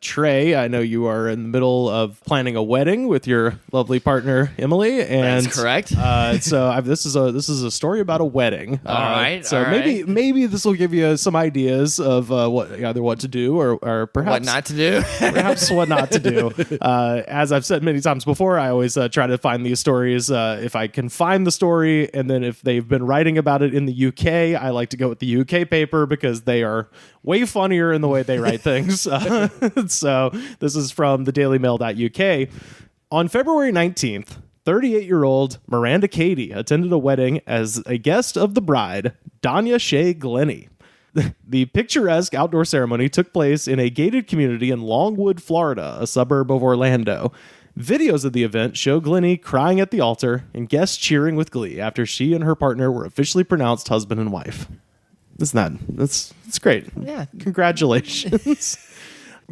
Trey, I know you are in the middle of planning a wedding with your lovely partner, Emily. And that's correct. So this is a story about a wedding. All right. So maybe this will give you some ideas of what to do or perhaps what not to do. Perhaps what not to do. As I've said many times before, I always try to find these stories. If I can find the story, and then if they've been writing about it in the UK, I like to go with the UK paper because they are way funnier in the way they write things. So this is from thedailymail.uk. On February 19th, 38-year-old Miranda Cady attended a wedding as a guest of the bride, Danya Shea Glenny. The picturesque outdoor ceremony took place in a gated community in Longwood, Florida, a suburb of Orlando. Videos of the event show Glenny crying at the altar and guests cheering with glee after she and her partner were officially pronounced husband and wife. That's great. Yeah. Congratulations.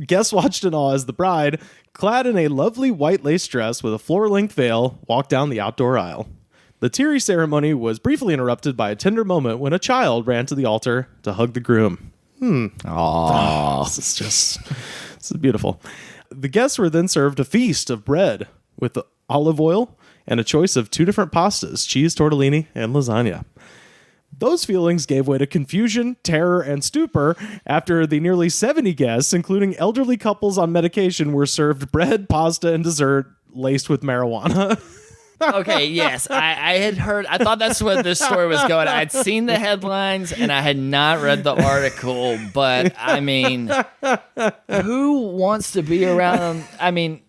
Guests watched in awe as the bride, clad in a lovely white lace dress with a floor-length veil, walked down the outdoor aisle. The teary ceremony was briefly interrupted by a tender moment when a child ran to the altar to hug the groom. Aww. This is beautiful. The guests were then served a feast of bread with olive oil and a choice of 2 different pastas, cheese tortellini and lasagna. Those feelings gave way to confusion, terror, and stupor after the nearly 70 guests, including elderly couples on medication, were served bread, pasta, and dessert laced with marijuana. Okay, yes. I had heard, I thought that's what this story was going. I'd seen the headlines and I had not read the article, but I mean, who wants to be around? I mean,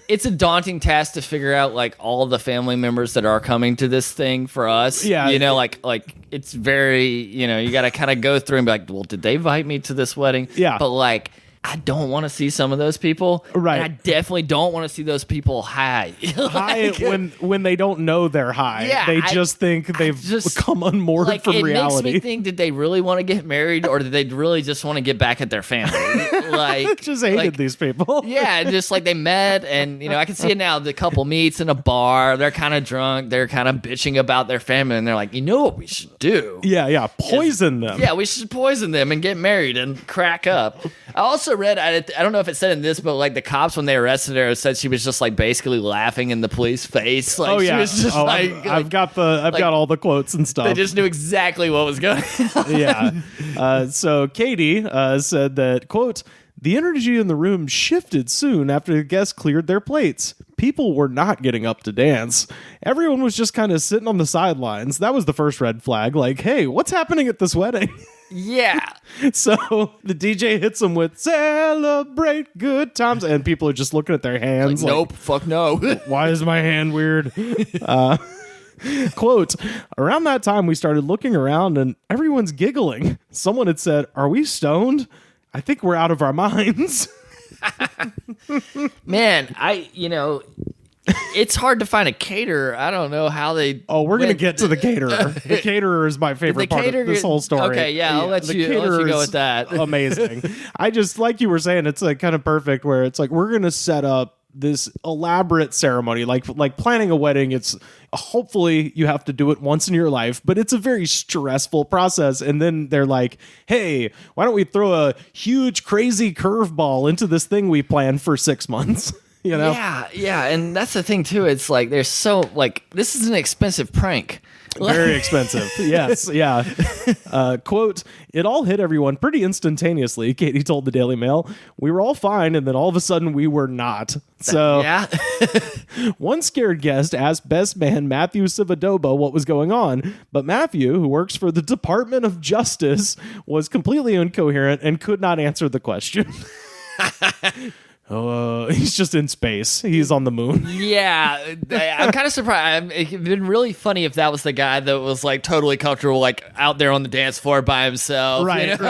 it's a daunting task to figure out like all the family members that are coming to this thing for us. Yeah. You know, like it's very, you got to kind of go through and be like, well, did they invite me to this wedding? Yeah. But like, I don't want to see some of those people. Right. And I definitely don't want to see those people high. High when they don't know they're high. Yeah, they just think they've become unmoored from reality. It makes me think, did they really want to get married or did they really just want to get back at their family? Like, just hated these people. Yeah, just like they met and, I can see it now. The couple meets in a bar. They're kind of drunk. They're kind of bitching about their family. And they're like, you know what we should do? Yeah. Poison them. Yeah, we should poison them and get married and crack up. I also read, I don't know if it said in this, but like the cops, when they arrested her, said she was just like basically laughing in the police face. Like, she was just I've got all the quotes and stuff. They just knew exactly what was going on. Yeah. So Katie said that, quote, the energy in the room shifted soon after the guests cleared their plates. People were not getting up to dance. Everyone was just kind of sitting on the sidelines. That was the first red flag. Like, hey, what's happening at this wedding? Yeah. So the DJ hits them with celebrate good times. And people are just looking at their hands. Like, nope, fuck no. Why is my hand weird? Quote, around that time, we started looking around and everyone's giggling. Someone had said, are we stoned? I think we're out of our minds. Man, it's hard to find a caterer. I don't know how they... Oh, we're going to get to the caterer. The caterer is my favorite part of this whole story. Okay, yeah, I'll let you go with that. Amazing. I just, like you were saying, it's like kind of perfect where it's like, we're going to set up this elaborate ceremony, like planning a wedding. It's hopefully you have to do it once in your life, but it's a very stressful process. And then they're like, hey, why don't we throw a huge, crazy curveball into this thing we planned for 6 months? Yeah, and that's the thing too. It's like there's so this is an expensive prank. Very expensive. Yes, yeah. Quote, it all hit everyone pretty instantaneously, Katie told the Daily Mail. We were all fine, and then all of a sudden we were not. So yeah. One scared guest asked best man Matthew Svodoba what was going on, but Matthew, who works for the Department of Justice, was completely incoherent and could not answer the question. He's just in space. He's on the moon. Yeah, I'm kind of surprised. It'd been really funny if that was the guy that was like totally comfortable, like out there on the dance floor by himself. Right.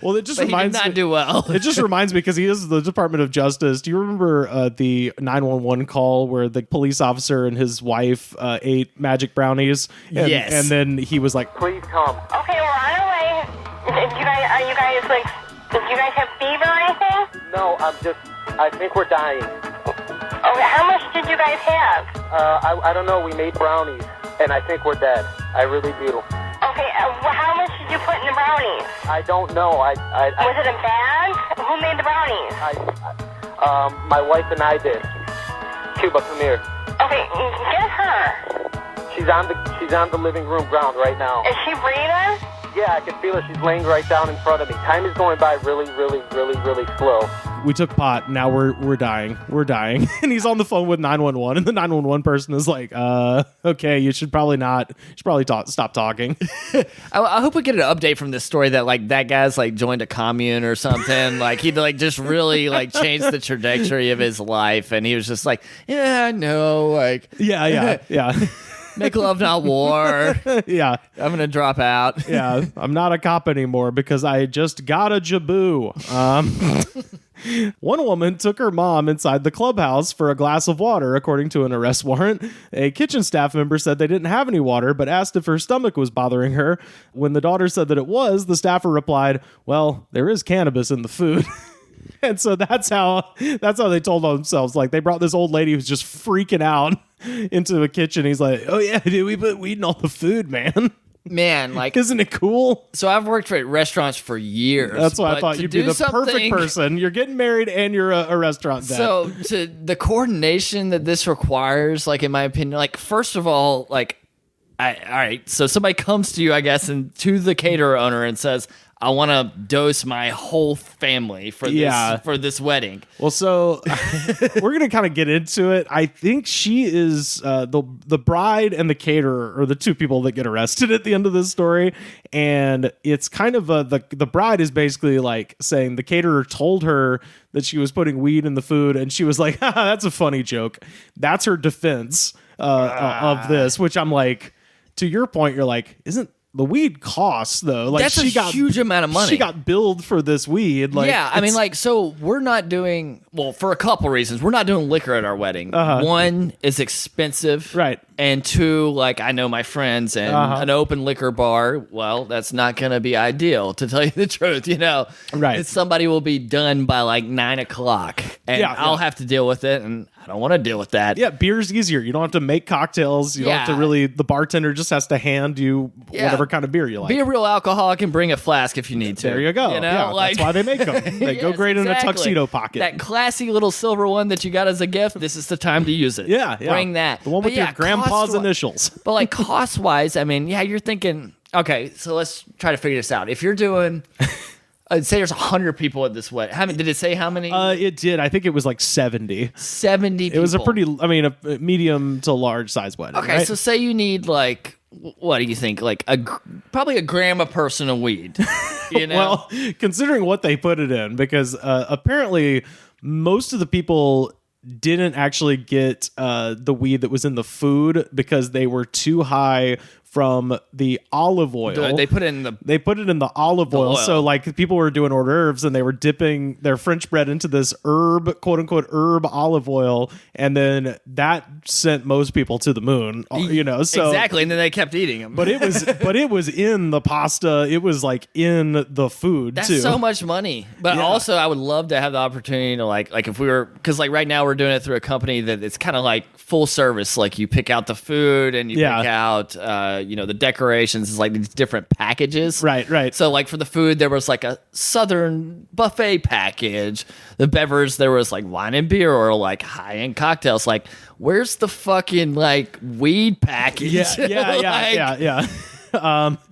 Well, it just reminds me. He did not do well. It just reminds me because he is the Department of Justice. Do you remember the 911 call where the police officer and his wife ate magic brownies? Yes. And then he was like, "Please come." Okay, we're on our way. Do you guys have fever or anything? No, I think we're dying. Okay, how much did you guys have? I don't know. We made brownies, and I think we're dead. I really do. Okay, how much did you put in the brownies? I don't know. Was it a bag? Who made the brownies? My wife and I did. Cuba, come here. Okay, get her. She's on the living room ground right now. Is she breathing? Yeah, I can feel her. She's laying right down in front of me. Time is going by really, really, really, really slow. We took pot. Now we're dying. We're dying. And he's on the phone with 911, and the 911 person is like, okay, you should probably stop talking. I hope we get an update from this story that like that guy's like joined a commune or something. Like he like just really like changed the trajectory of his life, and he was just like, yeah, I know, like Yeah. make love not war. Yeah. I'm gonna drop out. Yeah. I'm not a cop anymore because I just got a jaboo. One woman took her mom inside the clubhouse for a glass of water, according to an arrest warrant. A kitchen staff member said they didn't have any water, but asked if her stomach was bothering her. When the daughter said that it was, the staffer replied, well, there is cannabis in the food. And so that's how they told on themselves. Like, they brought this old lady who's just freaking out into the kitchen. He's like, oh yeah, dude, we put weed in all the food, man. Man, like, Isn't it cool? so I've worked at restaurants for years. That's why I but thought to you'd be do the perfect something- person. You're getting married and you're a restaurant vet. So to the coordination that this requires, like in my opinion, like first of all, like, all right, so somebody comes to you, I guess, and to the caterer owner and says, I want to dose my whole family for this wedding. Well, so we're going to kind of get into it. I think she is the bride and the caterer are the two people that get arrested at the end of this story. And it's kind of the bride is basically like saying the caterer told her that she was putting weed in the food. And she was like, that's a funny joke. That's her defense of this, which I'm like, to your point, you're like, isn't the weed costs though? Like That's a huge amount of money. She got billed for this weed. Like, yeah, I mean, like, so we're not doing, well, for a couple reasons, we're not doing liquor at our wedding. One is expensive. Right. And two, like, I know my friends, and an open liquor bar, well, that's not going to be ideal, to tell you the truth, you know? Right. Somebody will be done by like 9 o'clock, and I'll have to deal with it, and I don't want to deal with that. Yeah, beer's easier. You don't have to make cocktails. You don't have to really, the bartender just has to hand you whatever kind of beer you like. Be a real alcoholic and bring a flask if you need to. There you go. You know? Yeah, like, that's why they make them. They go Yes, great in a exactly. tuxedo pocket. That classy little silver one that you got as a gift, this is the time to use it. Yeah. Bring that. The one with But your grandpa's initials. But like cost-wise, I mean, you're thinking, okay, so let's try to figure this out. If you're doing... say there's 100 people at this wedding. How many? Did it say how many? It did. I think it was like 70. 70 people. It was a pretty, a medium to large size wedding. Okay, right? so say you need like, what do you think? Like probably a gram a person of weed. You know? Well, considering what they put it in, because apparently most of the people didn't actually get the weed that was in the food because they were too high from the olive oil. They put it in the olive oil. So like people were doing hors d'oeuvres and they were dipping their French bread into this quote unquote herb olive oil, and then that sent most people to the moon. You know, so exactly, and then they kept eating them. But it was in the pasta. It was like in the food. That's too. so much money. But also, I would love to have the opportunity to like if we were, because like right now we're doing it through a company that it's kind of like full service. Like you pick out the food and you pick out the decorations is like these different packages. Right. So like for the food, there was like a Southern buffet package. The beverage, there was like wine and beer or like high-end cocktails. Like, where's the fucking like weed package? Yeah.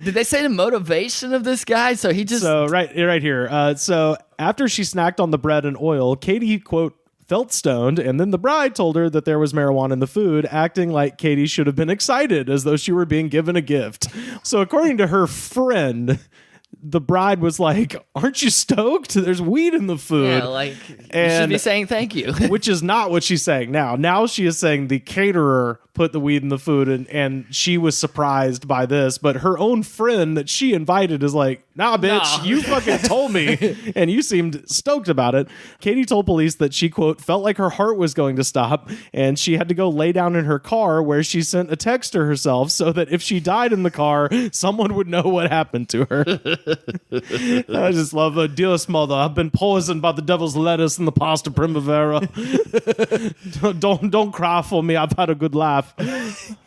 Did they say the motivation of this guy? So he just... So right here. So after she snacked on the bread and oil, Katie, quote, felt stoned, and then the bride told her that there was marijuana in the food, acting like Katie should have been excited as though she were being given a gift. So according to her friend, the bride was like, aren't you stoked? There's weed in the food. Yeah, like, you should be saying thank you. Which is not what she's saying now. Now she is saying the caterer put the weed in the food and she was surprised by this, but her own friend that she invited is like, nah, bitch, you fucking told me, and you seemed stoked about it. Katie told police that she, quote, felt like her heart was going to stop, and she had to go lay down in her car, where she sent a text to herself so that if she died in the car, someone would know what happened to her. I just love her. Dearest mother, I've been poisoned by the devil's lettuce in the pasta primavera. Don't cry for me. I've had a good life.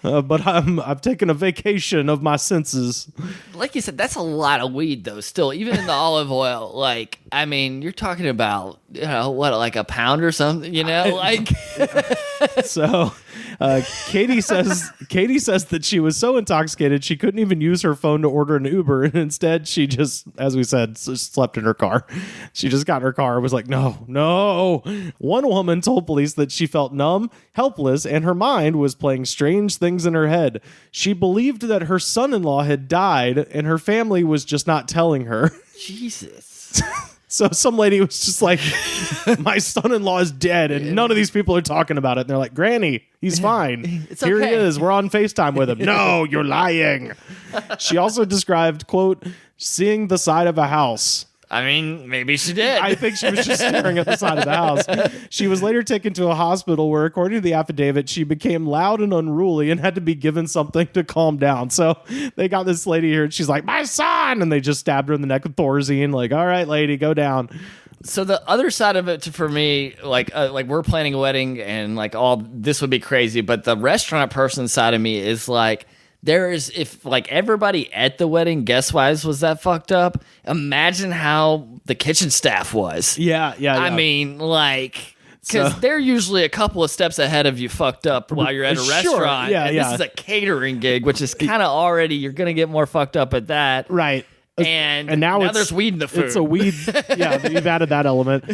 But I've taken a vacation of my senses. Like you said, that's a lot of weed though. Still, even in the olive oil, like, I mean, you're talking about, like a pound or something, like. So, Katie says that she was so intoxicated she couldn't even use her phone to order an Uber, and instead she just, as we said, slept in her car. She just got in her car and was like, no. One woman told police that she felt numb, helpless, and her mind was playing strange things in her head. She believed that her son-in-law had died, and her family was just not telling her. Jesus. So some lady was just like, my son-in-law is dead, and none of these people are talking about it. And they're like, Granny, he's fine. It's Here okay. he is. We're on FaceTime with him. No, you're lying. She also described, quote, seeing the side of a house. I mean, maybe she did. I think she was just staring at the side of the house. She was later taken to a hospital where, according to the affidavit, she became loud and unruly and had to be given something to calm down. So they got this lady here, and she's like, my son! And they just stabbed her in the neck with Thorazine. Like, all right, lady, go down. So the other side of it, for me, like we're planning a wedding, and like all this would be crazy, but the restaurant person side of me is like, if like everybody at the wedding guest-wise was that fucked up, imagine how the kitchen staff was. Yeah. I mean, like, because they're usually a couple of steps ahead of you fucked up while you're at a restaurant. Yeah, and this is a catering gig, which is kind of already, you're going to get more fucked up at that. Right. And now there's weed in the food. It's a weed. Yeah, you've added that element.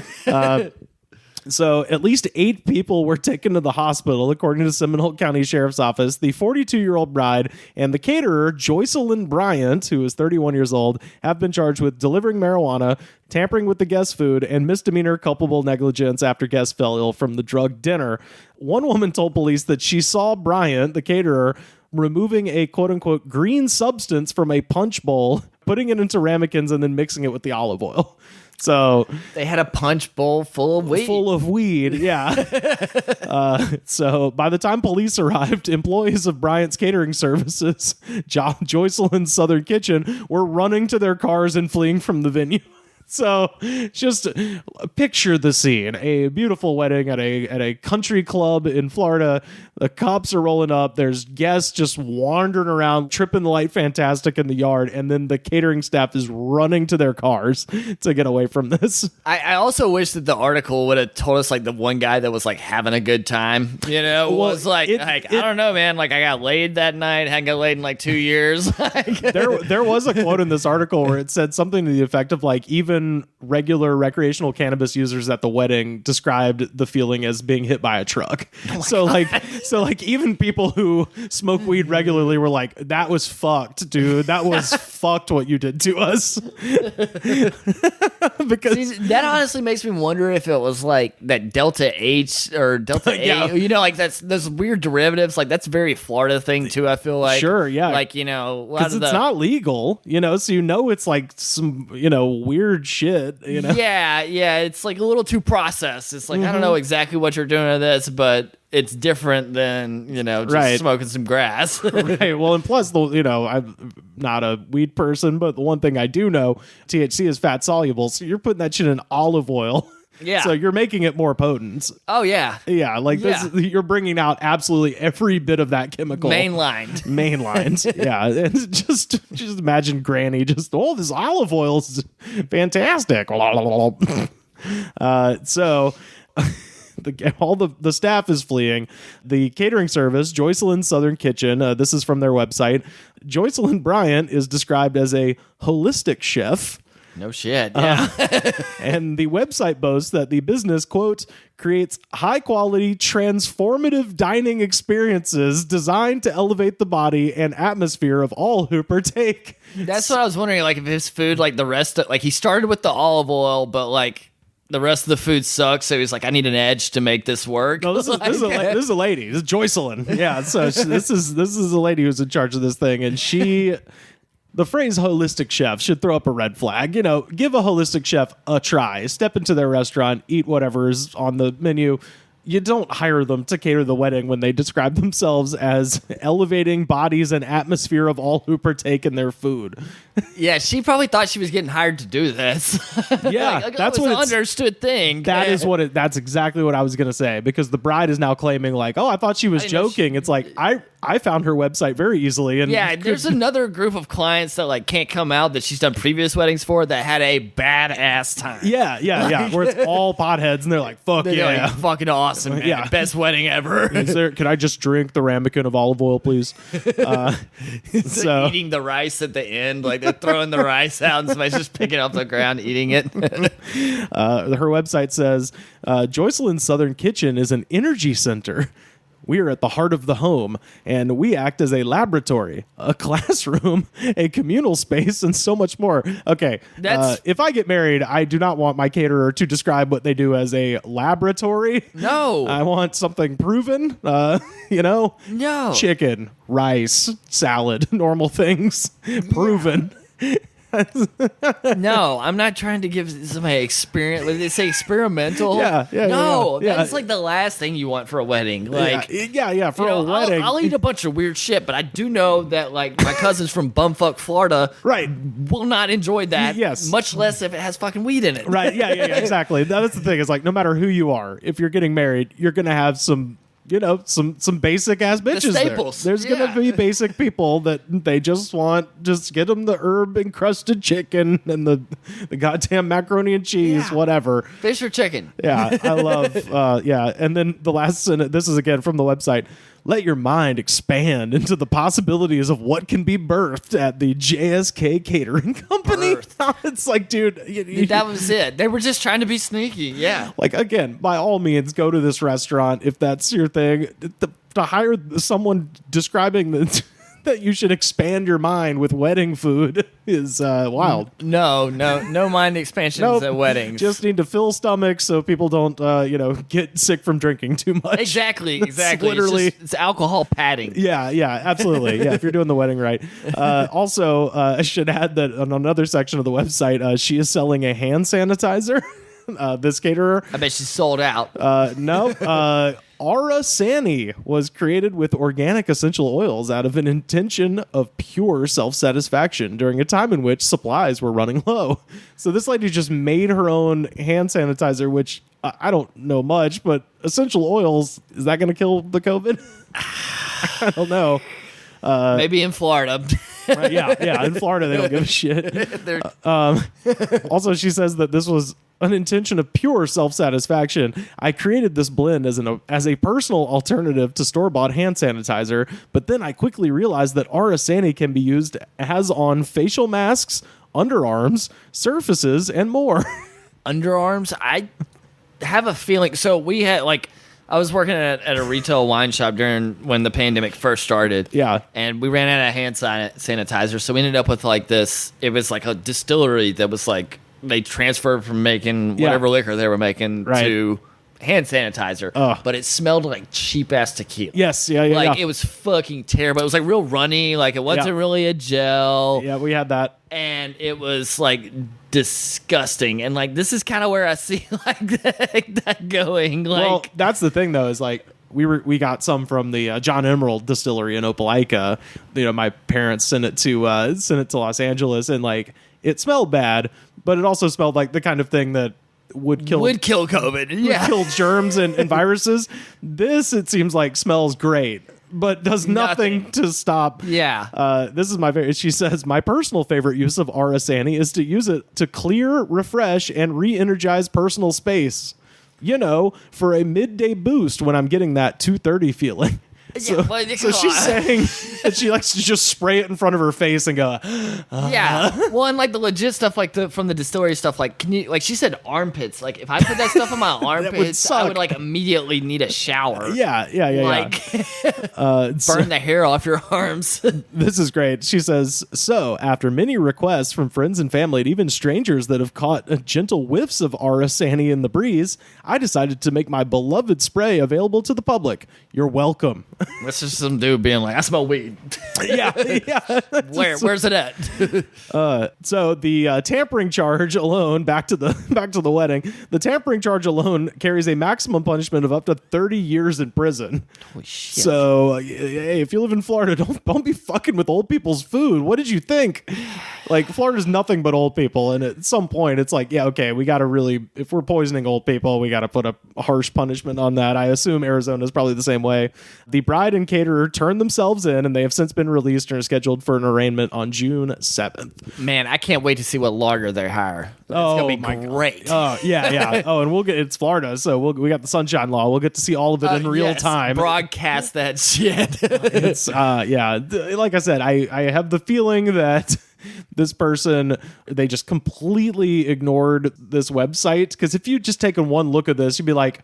So at least 8 people were taken to the hospital, according to Seminole County Sheriff's Office. The 42-year-old bride and the caterer, Joycelyn Bryant, who is 31 years old, have been charged with delivering marijuana, tampering with the guest's food, and misdemeanor culpable negligence after guests fell ill from the drug dinner. One woman told police that she saw Bryant, the caterer, removing a quote-unquote green substance from a punch bowl, putting it into ramekins, and then mixing it with the olive oil. So they had a punch bowl full of weed. Yeah. So by the time police arrived, employees of Bryant's catering services, Joycelyn's Southern Kitchen, were running to their cars and fleeing from the venue. So just picture the scene. A beautiful wedding at a country club in Florida. The cops are rolling up. There's guests just wandering around, tripping the light fantastic in the yard. And then the catering staff is running to their cars to get away from this. I also wish that the article would have told us like the one guy that was like having a good time, was like, I don't know, man. Like I got laid that night. Hadn't got laid in like 2 years. There was a quote in this article where it said something to the effect of like, even regular recreational cannabis users at the wedding described the feeling as being hit by a truck. So like even people who smoke weed regularly were like, that was fucked, dude. That was fucked what you did to us. Because that honestly makes me wonder if it was like that Delta H or Delta A, like that's those weird derivatives. Like that's a very Florida thing too, I feel like. Sure, yeah. Like, because it's not legal, so it's like some, weird shit, Yeah, it's like a little too processed. It's like, I don't know exactly what you're doing to this, but it's different than, just smoking some grass. Right. Well, and plus, I'm not a weed person, but the one thing I do know, THC is fat soluble. So you're putting that shit in olive oil. Yeah. So you're making it more potent. Oh, yeah. Yeah. You're bringing out absolutely every bit of that chemical. Mainlined. Yeah. And just imagine Granny just, this olive oil is fantastic. So the staff is fleeing. The catering service, Joycelyn Southern Kitchen, this is from their website. Joycelyn Bryant is described as a holistic chef. No shit. Yeah. And the website boasts that the business, quote, creates high-quality, transformative dining experiences designed to elevate the body and atmosphere of all who partake. That's what I was wondering, like, if his food, like, the rest of, like, he started with the olive oil, but, like, the rest of the food sucks, so he's like, I need an edge to make this work. No, this is a lady. This is Joycelyn. Yeah, so this is a lady who's in charge of this thing, and she... The phrase holistic chef should throw up a red flag. Give a holistic chef a try. Step into their restaurant, eat whatever is on the menu. you don't hire them to cater the wedding when they describe themselves as elevating bodies and atmosphere of all who partake in their food. Yeah, she probably thought she was getting hired to do this. Yeah, that's what an understood thing. That's exactly what I was going to say, because the bride is now claiming like, oh, I thought she was joking. It's like, I found her website very easily. And yeah, there's another group of clients that like can't come out that she's done previous weddings for that had a badass time. Yeah, where it's all potheads and they're like, fuck yeah. Like, fucking awesome, man. Yeah. Best wedding ever. Can I just drink the ramekin of olive oil, please? So eating the rice at the end, like they're throwing the rice out and somebody's just picking up the ground eating it. Her website says, Joycelyn's Southern Kitchen is an energy center. We are at the heart of the home, and we act as a laboratory, a classroom, a communal space, and so much more. Okay, if I get married, I do not want my caterer to describe what they do as a laboratory. No. I want something proven, No. Chicken, rice, salad, normal things, proven. No, I'm not trying to give somebody experience. What did they say? Experimental? Yeah. That's like the last thing you want for a wedding. Like, for a wedding. I'll eat a bunch of weird shit, but I do know that like my cousins from bumfuck Florida, right, will not enjoy that. Yes, much less if it has fucking weed in it. Right? Yeah. Exactly. That's the thing. Is like no matter who you are, if you're getting married, you're gonna have some. Some basic ass bitches. The staples. There's gonna be basic people that they just get them the herb encrusted chicken and the goddamn macaroni and cheese, whatever. Fish or chicken. Yeah, I love. And then the last sentence. This is again from the website. Let your mind expand into the possibilities of what can be birthed at the JSK Catering Company. It's like, dude, that was it. They were just trying to be sneaky. Yeah. Like, again, by all means, go to this restaurant if that's your thing. To hire someone describing that you should expand your mind with wedding food is wild. No mind expansions at weddings. Just need to fill stomachs so people don't, get sick from drinking too much. Exactly. Literally, it's alcohol padding. Yeah, absolutely. Yeah, if you're doing the wedding right. Also, I should add that on another section of the website, she is selling a hand sanitizer. This caterer. I bet she's sold out. No. Aura Sani was created with organic essential oils out of an intention of pure self-satisfaction during a time in which supplies were running low. So this lady just made her own hand sanitizer, which I don't know much, but essential oils, is that going to kill the COVID? I don't know. Maybe in Florida. Yeah. In Florida, they don't give a shit. Also, she says that this was an intention of pure self-satisfaction. I created this blend as a personal alternative to store-bought hand sanitizer, but then I quickly realized that Aura Sani can be used as on facial masks, underarms, surfaces, and more. Underarms? I have a feeling. So we had I was working at a retail wine shop when the pandemic first started. Yeah. And we ran out of hand sanitizer. So we ended up with this. It was like a distillery that was they transferred from making whatever liquor they were making to hand sanitizer. But it smelled like cheap ass tequila. Yes. Yeah. It was fucking terrible. It was real runny. It wasn't really a gel. Yeah, we had that. And it was disgusting. And this is kind of where I see that going. Well, that's the thing though, is we got some from the John Emerald distillery in Opelika. My parents sent it to Los Angeles, and it smelled bad, but it also smelled like the kind of thing that would kill COVID. Yeah. Would kill germs and viruses. This, it seems like, smells great, but does nothing to stop. Yeah. This is my favorite. She says, my personal favorite use of Aura Sani is to use it to clear, refresh, and re-energize personal space. For a midday boost when I'm getting that 2:30 feeling. So she's saying that she likes to just spray it in front of her face and go, yeah. Well, and the legit stuff, from the distillery stuff, can you, she said armpits. If I put that stuff on my armpits, I would immediately need a shower. Yeah. Burn the hair off your arms. This is great. She says, so after many requests from friends and family and even strangers that have caught gentle whiffs of Aura Sani in the breeze, I decided to make my beloved spray available to the public. You're welcome. That's just some dude being I smell weed. Yeah. Where's it at? So the tampering charge alone, back to the wedding, the tampering charge alone carries a maximum punishment of up to 30 years in prison. Holy shit. So, hey, if you live in Florida, don't be fucking with old people's food. What did you think? Like, Florida's nothing but old people, and at some point, it's like, yeah, okay, we got to really, if we're poisoning old people, we got to put a harsh punishment on that. I assume Arizona is probably the same way. The bride and caterer turned themselves in, and they have since been released and are scheduled for an arraignment on June 7th. Man, I can't wait to see what lawyer they hire. It's gonna be great. Oh, yeah. Oh, and it's Florida, so we got the Sunshine Law. We'll get to see all of it in real time. Broadcast that shit. It's like I said, I have the feeling that this person, they just completely ignored this website, because if you just taken one look at this, you'd be like,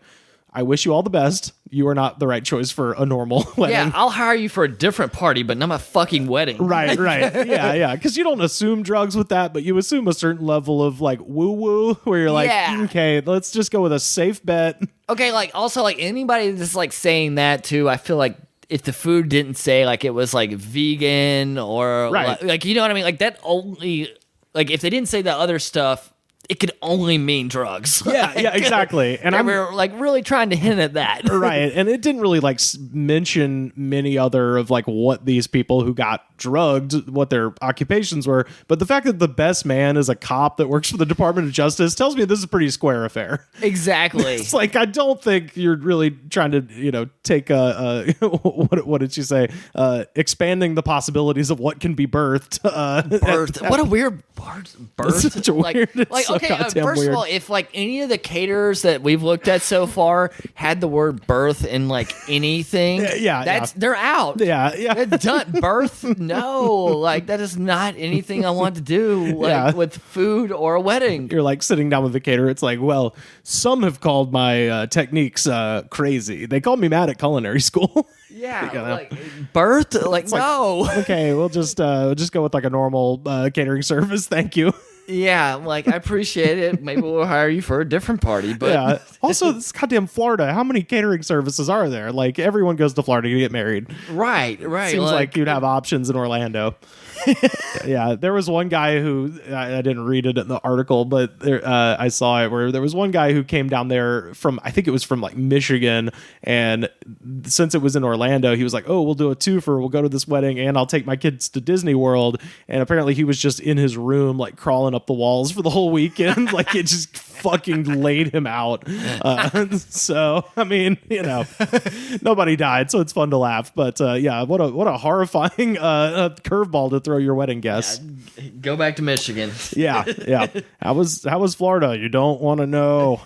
I wish you all the best. You are not the right choice for a normal wedding. Yeah, I'll hire you for a different party, but not my fucking wedding. Right. Yeah. Because you don't assume drugs with that, but you assume a certain level of like woo-woo, where you're like, okay, let's just go with a safe bet. Okay, like also like anybody that's like saying that too, I feel like if the food didn't say like it was like vegan or like you know what I mean? Like that only, like if they didn't say the other stuff, it could only mean drugs. Yeah, exactly. And we're like really trying to hint at that. Right. And it didn't really like mention many other of like what these people who got drugged, what their occupations were. But the fact that the best man is a cop that works for the Department of Justice tells me this is a pretty square affair. Exactly. It's like, I don't think you're really trying to, take what did she say? Expanding the possibilities of what can be birthed. What a weird birth. Such a weird. Okay, first of all, if like any of the caterers that we've looked at so far had the word birth in like anything, they're out. Yeah. It's done. Birth, no, like that is not anything I want to do with food or a wedding. You're like sitting down with the caterer. It's like, well, some have called my techniques crazy. They called me mad at culinary school. Yeah, like birth, like no. Okay, we'll just go with like a normal catering service. Thank you. Yeah, like I appreciate it. Maybe we'll hire you for a different party. But yeah. Also, this goddamn Florida. How many catering services are there? Like everyone goes to Florida to get married. Right. Seems like you'd have options in Orlando. Yeah, there was one guy who I didn't read it in the article, but I saw it where there was one guy who came down there from, I think it was from like Michigan, and since it was in Orlando, he was like, "Oh, we'll do a twofer. We'll go to this wedding, and I'll take my kids to Disney World." And apparently, he was just in his room, like crawling up the walls for the whole weekend. Like it just fucking laid him out. So I mean, nobody died, so it's fun to laugh. But what a horrifying curveball to throw your wedding guest. Yeah, go back to Michigan. Yeah. How was Florida? You don't want to know.